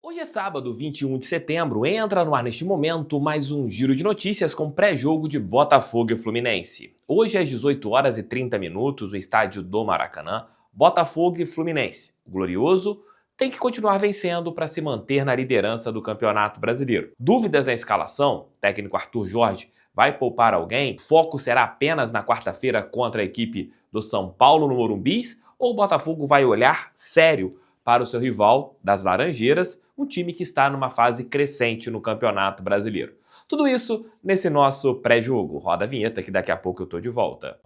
Hoje é sábado, 21 de setembro, entra no ar neste momento mais um giro de notícias com pré-jogo de Botafogo e Fluminense. Hoje às 18 horas e 30 minutos, no estádio do Maracanã, Botafogo e Fluminense. O Glorioso tem que continuar vencendo para se manter na liderança do Campeonato Brasileiro. Dúvidas na escalação? O técnico Arthur Jorge vai poupar alguém? O foco será apenas na quarta-feira contra a equipe do São Paulo no Morumbis? Ou o Botafogo vai olhar sério para o seu rival das Laranjeiras, um time que está numa fase crescente no Campeonato Brasileiro? Tudo isso nesse nosso pré-jogo. Roda a vinheta que daqui a pouco eu tô de volta.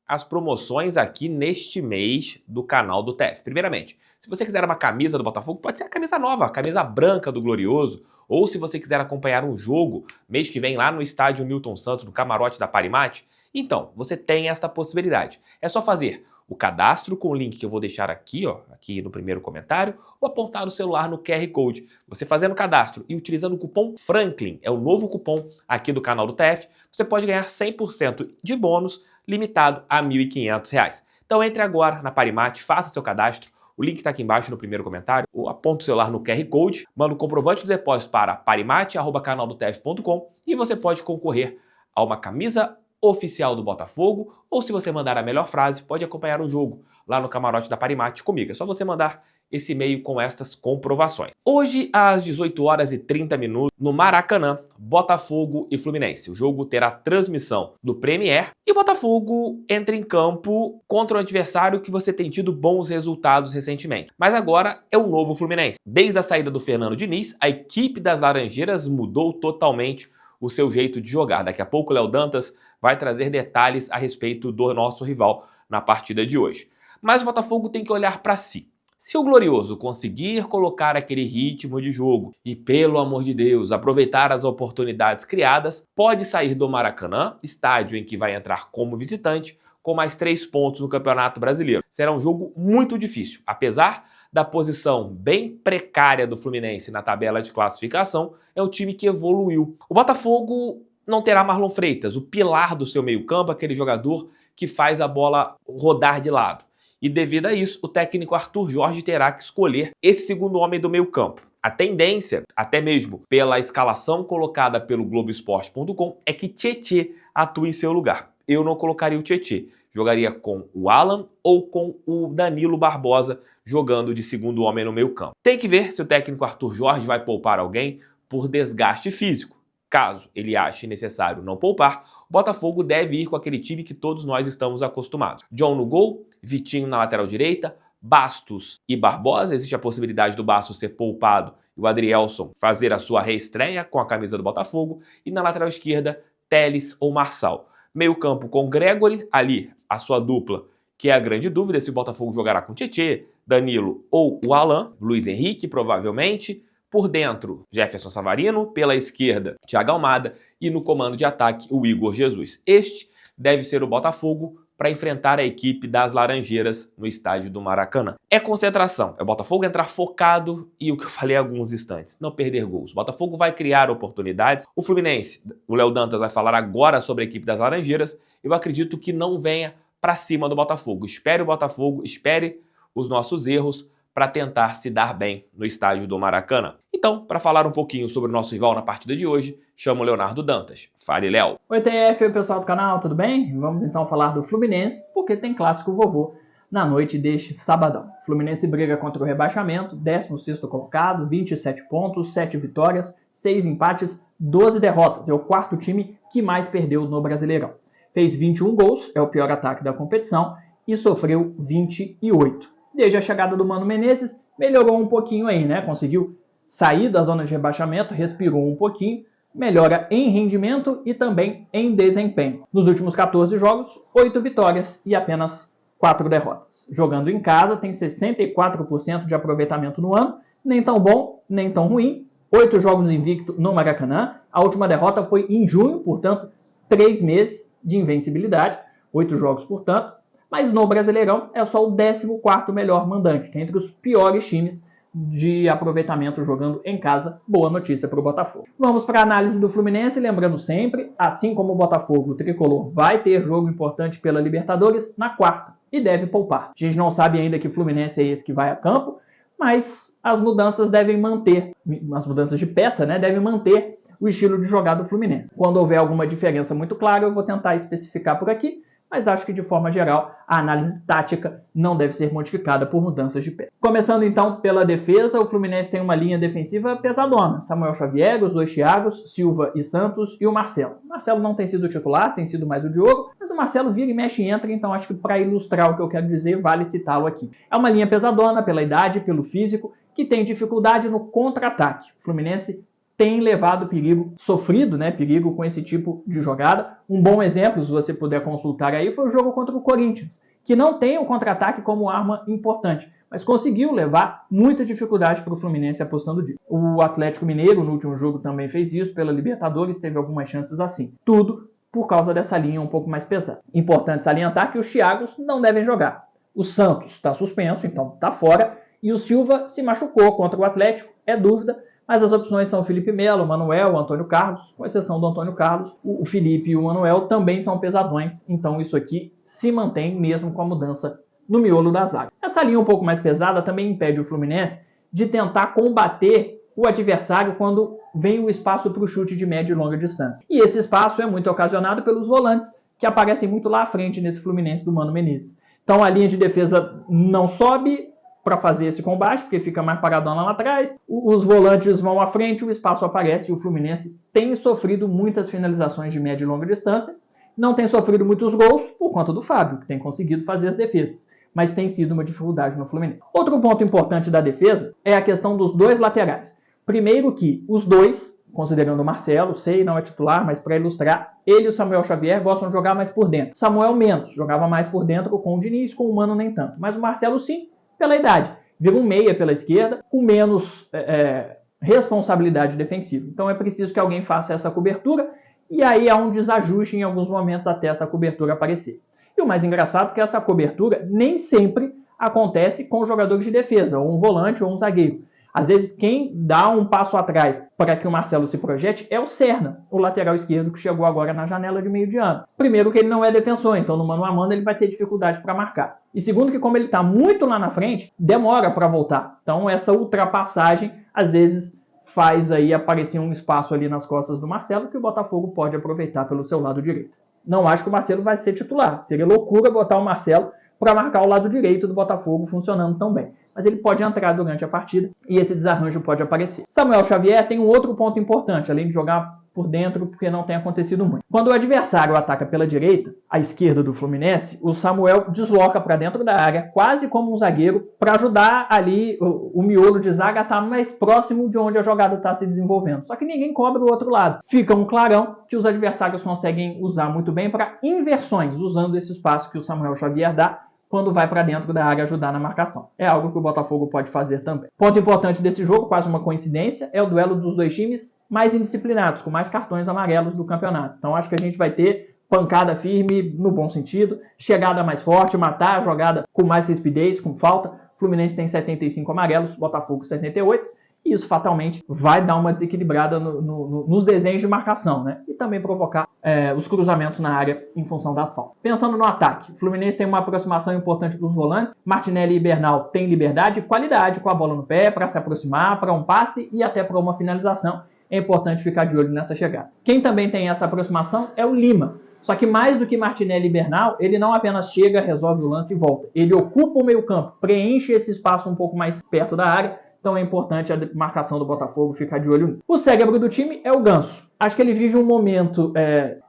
As promoções aqui neste mês do canal do TF. Primeiramente, se você quiser uma camisa do Botafogo, pode ser a camisa nova, a camisa branca do Glorioso, ou se você quiser acompanhar um jogo mês que vem lá no estádio Newton Santos, no camarote da Parimate, então, você tem esta possibilidade. É só fazer o cadastro com o link que eu vou deixar aqui, aqui no primeiro comentário, ou apontar o celular no QR Code. Você fazendo o cadastro e utilizando o cupom FRANKLIN, é o novo cupom aqui do canal do TF, você pode ganhar 100% de bônus limitado a R$ 1.500. Então entre agora na Parimate, faça seu cadastro, o link está aqui embaixo no primeiro comentário, ou aponta o celular no QR Code, manda o comprovante do depósito para parimate@canaldotf.com e você pode concorrer a uma camisa oficial do Botafogo, ou se você mandar a melhor frase, pode acompanhar o jogo lá no camarote da Parimate comigo. É só você mandar esse e-mail com estas comprovações. Hoje, às 18 horas e 30 minutos, no Maracanã, Botafogo e Fluminense. O jogo terá transmissão do Premier e o Botafogo entra em campo contra um adversário que você tem tido bons resultados recentemente. Mas agora é o novo Fluminense. Desde a saída do Fernando Diniz, a equipe das Laranjeiras mudou totalmente o seu jeito de jogar. Daqui a pouco o Léo Dantas vai trazer detalhes a respeito do nosso rival na partida de hoje. Mas o Botafogo tem que olhar para si. Se o Glorioso conseguir colocar aquele ritmo de jogo e, pelo amor de Deus, aproveitar as oportunidades criadas, pode sair do Maracanã, estádio em que vai entrar como visitante, com mais 3 pontos no Campeonato Brasileiro. Será um jogo muito difícil. Apesar da posição bem precária do Fluminense na tabela de classificação, é um time que evoluiu. O Botafogo não terá Marlon Freitas, o pilar do seu meio-campo, aquele jogador que faz a bola rodar de lado. E devido a isso, o técnico Arthur Jorge terá que escolher esse segundo homem do meio-campo. A tendência, até mesmo pela escalação colocada pelo Globoesporte.com, é que Tietê atue em seu lugar. Eu não colocaria o Tietê. Jogaria com o Alan ou com o Danilo Barbosa jogando de segundo homem no meio-campo. Tem que ver se o técnico Arthur Jorge vai poupar alguém por desgaste físico. Caso ele ache necessário não poupar, o Botafogo deve ir com aquele time que todos nós estamos acostumados. John no gol, Vitinho na lateral direita, Bastos e Barbosa. Existe a possibilidade do Bastos ser poupado e o Adrielson fazer a sua reestreia com a camisa do Botafogo. E na lateral esquerda, Telles ou Marçal. Meio campo com Gregory, ali a sua dupla, que é a grande dúvida se o Botafogo jogará com Tietê, Danilo ou o Alan, Luiz Henrique provavelmente. Por dentro, Jefferson Savarino, pela esquerda, Thiago Almada e no comando de ataque, o Igor Jesus. Este deve ser o Botafogo para enfrentar a equipe das Laranjeiras no estádio do Maracanã. É concentração, é o Botafogo entrar focado e o que eu falei há alguns instantes, não perder gols. O Botafogo vai criar oportunidades. O Fluminense, o Léo Dantas vai falar agora sobre a equipe das Laranjeiras. Eu acredito que não venha para cima do Botafogo. Espere o Botafogo, espere os nossos erros para tentar se dar bem no estádio do Maracanã. Então, para falar um pouquinho sobre o nosso rival na partida de hoje, chamo o Leonardo Dantas. Fale, Léo. Oi, TF, oi pessoal do canal, tudo bem? Vamos então falar do Fluminense, porque tem clássico vovô na noite deste sabadão. Fluminense briga contra o rebaixamento, 16º colocado, 27 pontos, 7 vitórias, 6 empates, 12 derrotas. É o quarto time que mais perdeu no Brasileirão. Fez 21 gols, é o pior ataque da competição, e sofreu 28. Desde a chegada do Mano Menezes, melhorou um pouquinho aí, né? Conseguiu sair da zona de rebaixamento, respirou um pouquinho, melhora em rendimento e também em desempenho. Nos últimos 14 jogos, 8 vitórias e apenas 4 derrotas. Jogando em casa, tem 64% de aproveitamento no ano, nem tão bom, nem tão ruim. 8 jogos invicto no Maracanã. A última derrota foi em junho, portanto, 3 meses de invencibilidade. 8 jogos, portanto. Mas no Brasileirão é só o 14º melhor mandante, que é entre os piores times de aproveitamento jogando em casa. Boa notícia para o Botafogo. Vamos para a análise do Fluminense, lembrando sempre, assim como o Botafogo, o tricolor vai ter jogo importante pela Libertadores na quarta e deve poupar. A gente não sabe ainda que Fluminense é esse que vai a campo, mas as mudanças devem manter, as mudanças de peça, né, devem manter o estilo de jogar do Fluminense. Quando houver alguma diferença muito clara, eu vou tentar especificar por aqui, mas acho que de forma geral a análise tática não deve ser modificada por mudanças de pé. Começando então pela defesa, o Fluminense tem uma linha defensiva pesadona. Samuel Xavier, os dois Thiagos, Silva e Santos e o Marcelo. O Marcelo não tem sido titular, tem sido mais o Diogo, mas o Marcelo vira e mexe e entra, então acho que para ilustrar o que eu quero dizer, vale citá-lo aqui. É uma linha pesadona pela idade, pelo físico, que tem dificuldade no contra-ataque. O Fluminense tem levado perigo, sofrido, né, perigo com esse tipo de jogada. Um bom exemplo, se você puder consultar aí, foi o jogo contra o Corinthians, que não tem o contra-ataque como arma importante, mas conseguiu levar muita dificuldade para o Fluminense apostando disso. O Atlético Mineiro, no último jogo, também fez isso, pela Libertadores, teve algumas chances assim. Tudo por causa dessa linha um pouco mais pesada. Importante salientar que os Thiagos não devem jogar. O Santos está suspenso, então está fora, e o Silva se machucou contra o Atlético, é dúvida, mas as opções são o Felipe Melo, o Manuel, o Antônio Carlos, com exceção do Antônio Carlos, o Felipe e o Manuel também são pesadões, então isso aqui se mantém mesmo com a mudança no miolo da zaga. Essa linha um pouco mais pesada também impede o Fluminense de tentar combater o adversário quando vem o espaço para o chute de média e longa distância. E esse espaço é muito ocasionado pelos volantes, que aparecem muito lá à frente nesse Fluminense do Mano Menezes. Então a linha de defesa não sobe para fazer esse combate, porque fica mais paradona lá atrás, os volantes vão à frente, o espaço aparece e o Fluminense tem sofrido muitas finalizações de média e longa distância, não tem sofrido muitos gols por conta do Fábio, que tem conseguido fazer as defesas, mas tem sido uma dificuldade no Fluminense. Outro ponto importante da defesa é a questão dos dois laterais. Primeiro que os dois, considerando o Marcelo, sei, não é titular, mas para ilustrar, ele e o Samuel Xavier gostam de jogar mais por dentro. Samuel menos, jogava mais por dentro com o Diniz, com o Mano nem tanto, mas o Marcelo sim, pela idade. Vira um meia pela esquerda, com menos responsabilidade defensiva. Então é preciso que alguém faça essa cobertura, e aí há um desajuste em alguns momentos até essa cobertura aparecer. E o mais engraçado é que essa cobertura nem sempre acontece com jogadores de defesa, ou um volante ou um zagueiro. Às vezes quem dá um passo atrás para que o Marcelo se projete é o Serna, o lateral esquerdo que chegou agora na janela de meio de ano. Primeiro que ele não é defensor, então no mano a mano ele vai ter dificuldade para marcar. E segundo que como ele está muito lá na frente, demora para voltar. Então essa ultrapassagem às vezes faz aí aparecer um espaço ali nas costas do Marcelo que o Botafogo pode aproveitar pelo seu lado direito. Não acho que o Marcelo vai ser titular. Seria loucura botar o Marcelo para marcar o lado direito do Botafogo funcionando tão bem. Mas ele pode entrar durante a partida e esse desarranjo pode aparecer. Samuel Xavier tem um outro ponto importante, além de jogar por dentro, porque não tem acontecido muito. Quando o adversário ataca pela direita, à esquerda do Fluminense, o Samuel desloca para dentro da área, quase como um zagueiro, para ajudar ali o miolo de zaga a estar mais próximo de onde a jogada está se desenvolvendo. Só que ninguém cobre o outro lado. Fica um clarão que os adversários conseguem usar muito bem para inversões, usando esse espaço que o Samuel Xavier dá quando vai para dentro da área ajudar na marcação. É algo que o Botafogo pode fazer também. Ponto importante desse jogo, quase uma coincidência, é o duelo dos dois times mais indisciplinados, com mais cartões amarelos do campeonato. Então acho que a gente vai ter pancada firme, no bom sentido, chegada mais forte, matar a jogada com mais rispidez, com falta. Fluminense tem 75 amarelos, Botafogo 78. E isso fatalmente vai dar uma desequilibrada nos desenhos de marcação, né? E também provocar os cruzamentos na área em função das faltas. Pensando no ataque, o Fluminense tem uma aproximação importante dos volantes. Martinelli e Bernal têm liberdade e qualidade com a bola no pé para se aproximar, para um passe e até para uma finalização. É importante ficar de olho nessa chegada. Quem também tem essa aproximação é o Lima. Só que mais do que Martinelli e Bernal, ele não apenas chega, resolve o lance e volta. Ele ocupa o meio-campo, preenche esse espaço um pouco mais perto da área. Então é importante a marcação do Botafogo ficar de olho nisso. O cérebro do time é o Ganso. Acho que ele vive um momento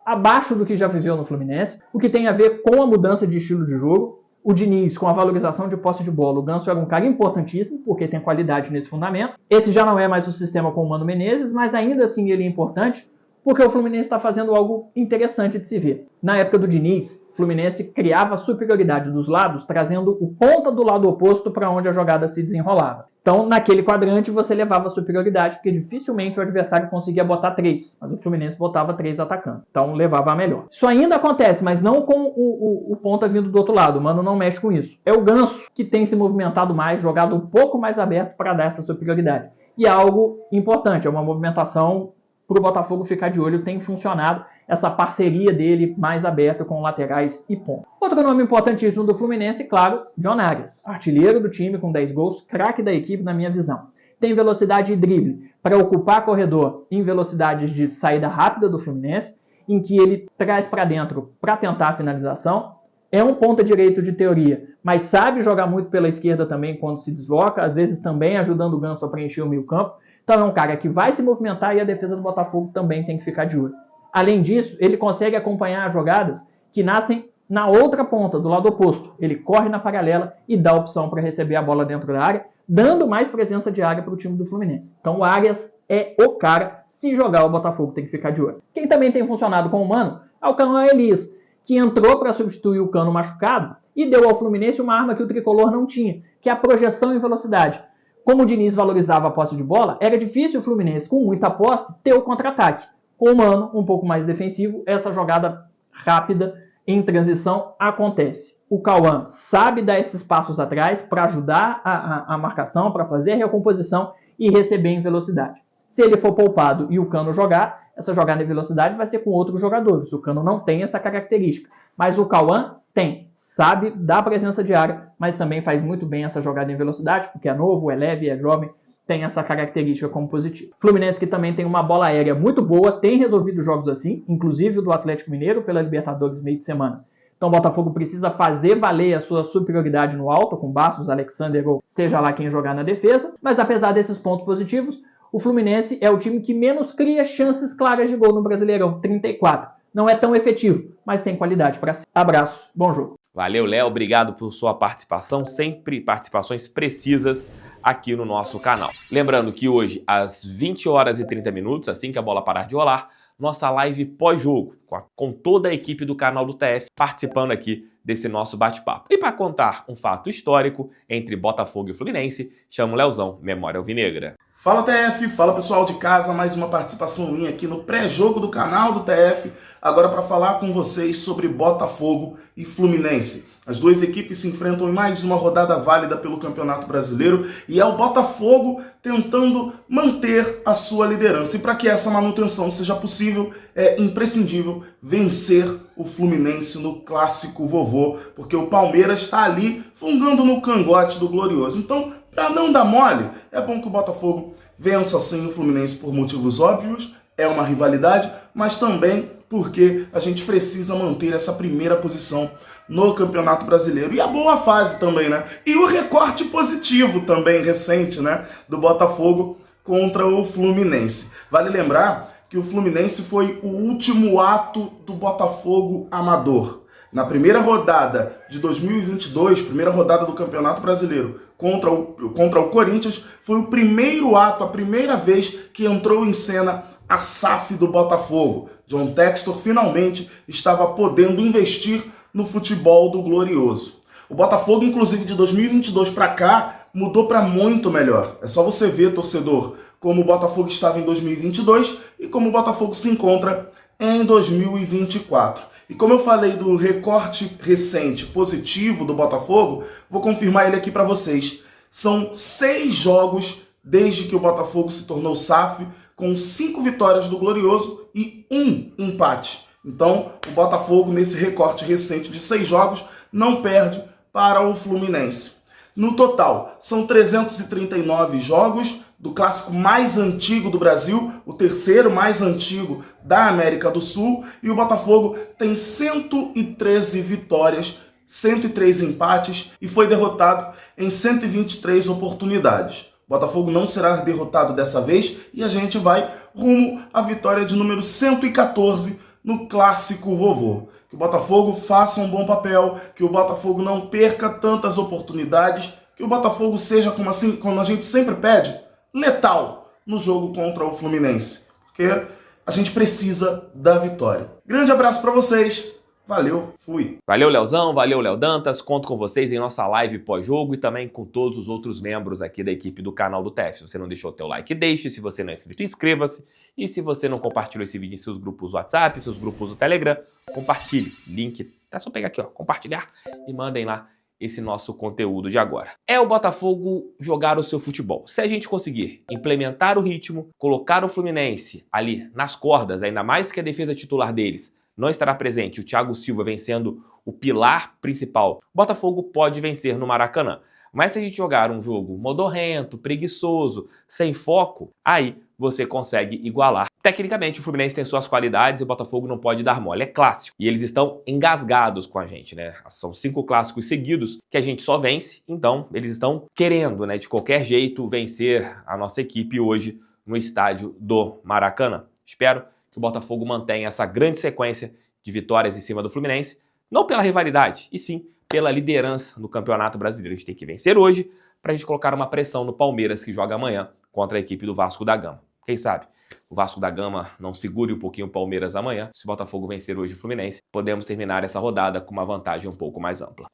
abaixo do que já viveu no Fluminense, o que tem a ver com a mudança de estilo de jogo. O Diniz, com a valorização de posse de bola, o Ganso era um cara importantíssimo, porque tem qualidade nesse fundamento. Esse já não é mais o sistema com o Mano Menezes, mas ainda assim ele é importante, porque o Fluminense está fazendo algo interessante de se ver. Na época do Diniz, Fluminense criava superioridade dos lados, trazendo o ponta do lado oposto para onde a jogada se desenrolava. Então, naquele quadrante, você levava superioridade, porque dificilmente o adversário conseguia botar 3, mas o Fluminense botava 3 atacando. Então, levava a melhor. Isso ainda acontece, mas não com o ponta vindo do outro lado. O Mano não mexe com isso. É o Ganso que tem se movimentado mais, jogado um pouco mais aberto para dar essa superioridade. E é algo importante, é uma movimentação para o Botafogo ficar de olho, tem funcionado essa parceria dele mais aberta com laterais e ponta. Outro nome importantíssimo do Fluminense, claro, John Arias, artilheiro do time com 10 gols, craque da equipe na minha visão. Tem velocidade e drible para ocupar corredor em velocidades de saída rápida do Fluminense, em que ele traz para dentro para tentar a finalização. É um ponta direito de teoria, mas sabe jogar muito pela esquerda também quando se desloca, às vezes também ajudando o Ganso a preencher o meio campo. Então é um cara que vai se movimentar e a defesa do Botafogo também tem que ficar de olho. Além disso, ele consegue acompanhar jogadas que nascem na outra ponta, do lado oposto. Ele corre na paralela e dá opção para receber a bola dentro da área, dando mais presença de área para o time do Fluminense. Então o Arias é o cara, se jogar o Botafogo tem que ficar de olho. Quem também tem funcionado com o Mano é o Cano Elias, que entrou para substituir o Cano machucado e deu ao Fluminense uma arma que o Tricolor não tinha, que é a projeção em velocidade. Como o Diniz valorizava a posse de bola, era difícil o Fluminense, com muita posse, ter o contra-ataque. Com o Mano, um pouco mais defensivo, essa jogada rápida em transição acontece. O Cauã sabe dar esses passos atrás para ajudar a marcação, para fazer a recomposição e receber em velocidade. Se ele for poupado e o Cano jogar, essa jogada em velocidade vai ser com outros jogadores. O Cano não tem essa característica, mas o Cauã tem. Sabe dar presença de área, mas também faz muito bem essa jogada em velocidade, porque é novo, é leve, é jovem, tem essa característica como positiva. Fluminense que também tem uma bola aérea muito boa, tem resolvido jogos assim, inclusive o do Atlético Mineiro pela Libertadores meio de semana. Então o Botafogo precisa fazer valer a sua superioridade no alto, com Bastos, Alexander ou seja lá quem jogar na defesa, mas apesar desses pontos positivos, o Fluminense é o time que menos cria chances claras de gol no Brasileirão, 34. Não é tão efetivo, mas tem qualidade para si. Abraço, bom jogo. Valeu, Léo, obrigado por sua participação, sempre participações precisas aqui no nosso canal. Lembrando que hoje, às 20 horas e 30 minutos, assim que a bola parar de rolar, nossa live pós-jogo, com toda a equipe do canal do TF participando aqui desse nosso bate-papo. E para contar um fato histórico entre Botafogo e Fluminense, chamo o Leozão, Memória Alvinegra. Fala TF, fala pessoal de casa, mais uma participação minha aqui no pré-jogo do canal do TF, agora para falar com vocês sobre Botafogo e Fluminense. As duas equipes se enfrentam em mais uma rodada válida pelo Campeonato Brasileiro e é o Botafogo tentando manter a sua liderança. E para que essa manutenção seja possível, é imprescindível vencer o Fluminense no clássico vovô, porque o Palmeiras está ali fungando no cangote do Glorioso. Então, para não dar mole, é bom que o Botafogo vença sim o Fluminense por motivos óbvios, é uma rivalidade, mas também porque a gente precisa manter essa primeira posição no Campeonato Brasileiro. E a boa fase também, né? E o recorte positivo também recente, né? Do Botafogo contra o Fluminense. Vale lembrar que o Fluminense foi o último ato do Botafogo amador. Na primeira rodada de 2022, primeira rodada do Campeonato Brasileiro, contra o Corinthians, foi o primeiro ato, a primeira vez que entrou em cena a SAF do Botafogo. John Textor finalmente estava podendo investir no futebol do Glorioso. O Botafogo, inclusive, de 2022 para cá, mudou para muito melhor. É só você ver, torcedor, como o Botafogo estava em 2022 e como o Botafogo se encontra em 2024. E como eu falei do recorte recente positivo do Botafogo, vou confirmar ele aqui para vocês. São 6 jogos desde que o Botafogo se tornou SAF, com 5 vitórias do Glorioso e 1 empate. Então, o Botafogo, nesse recorte recente de 6 jogos, não perde para o Fluminense. No total, são 339 jogos do clássico mais antigo do Brasil, o terceiro mais antigo da América do Sul, e o Botafogo tem 113 vitórias, 103 empates e foi derrotado em 123 oportunidades. O Botafogo não será derrotado dessa vez e a gente vai rumo à vitória de número 114 no clássico vovô. Que o Botafogo faça um bom papel, que o Botafogo não perca tantas oportunidades, que o Botafogo seja, como a gente sempre pede, letal no jogo contra o Fluminense. Porque a gente precisa da vitória. Grande abraço para vocês, Valeu, fui. Valeu, Leozão, valeu, Léo Dantas. Conto com vocês em nossa live pós-jogo e também com todos os outros membros aqui da equipe do canal do TF. Se você não deixou o teu like, deixe. Se você não é inscrito, inscreva-se. E se você não compartilhou esse vídeo em seus grupos WhatsApp, seus grupos do Telegram, compartilhe. Link, é só pegar aqui, ó, compartilhar e mandem lá esse nosso conteúdo de agora. É o Botafogo jogar o seu futebol. Se a gente conseguir implementar o ritmo, colocar o Fluminense ali nas cordas, ainda mais que a defesa titular deles não estará presente, o Thiago Silva vencendo o pilar principal, o Botafogo pode vencer no Maracanã. Mas se a gente jogar um jogo modorrento, preguiçoso, sem foco, aí você consegue igualar. Tecnicamente, o Fluminense tem suas qualidades e o Botafogo não pode dar mole. É clássico. E eles estão engasgados com a gente, né? São 5 clássicos seguidos que a gente só vence. Então, eles estão querendo, né, de qualquer jeito, vencer a nossa equipe hoje no estádio do Maracanã. Espero que o Botafogo mantenha essa grande sequência de vitórias em cima do Fluminense, não pela rivalidade, e sim pela liderança no Campeonato Brasileiro. A gente tem que vencer hoje para a gente colocar uma pressão no Palmeiras, que joga amanhã contra a equipe do Vasco da Gama. Quem sabe o Vasco da Gama não segure um pouquinho o Palmeiras amanhã. Se o Botafogo vencer hoje o Fluminense, podemos terminar essa rodada com uma vantagem um pouco mais ampla.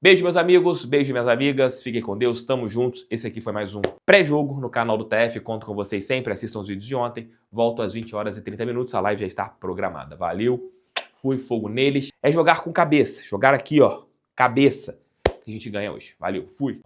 Beijo, meus amigos, beijo, minhas amigas, fiquem com Deus, tamo juntos. Esse aqui foi mais um pré-jogo no canal do TF, conto com vocês sempre, assistam os vídeos de ontem, volto às 20 horas e 30 minutos, a live já está programada. Valeu, fui, fogo neles. É jogar com cabeça, jogar aqui, ó, cabeça, que a gente ganha hoje. Valeu, fui.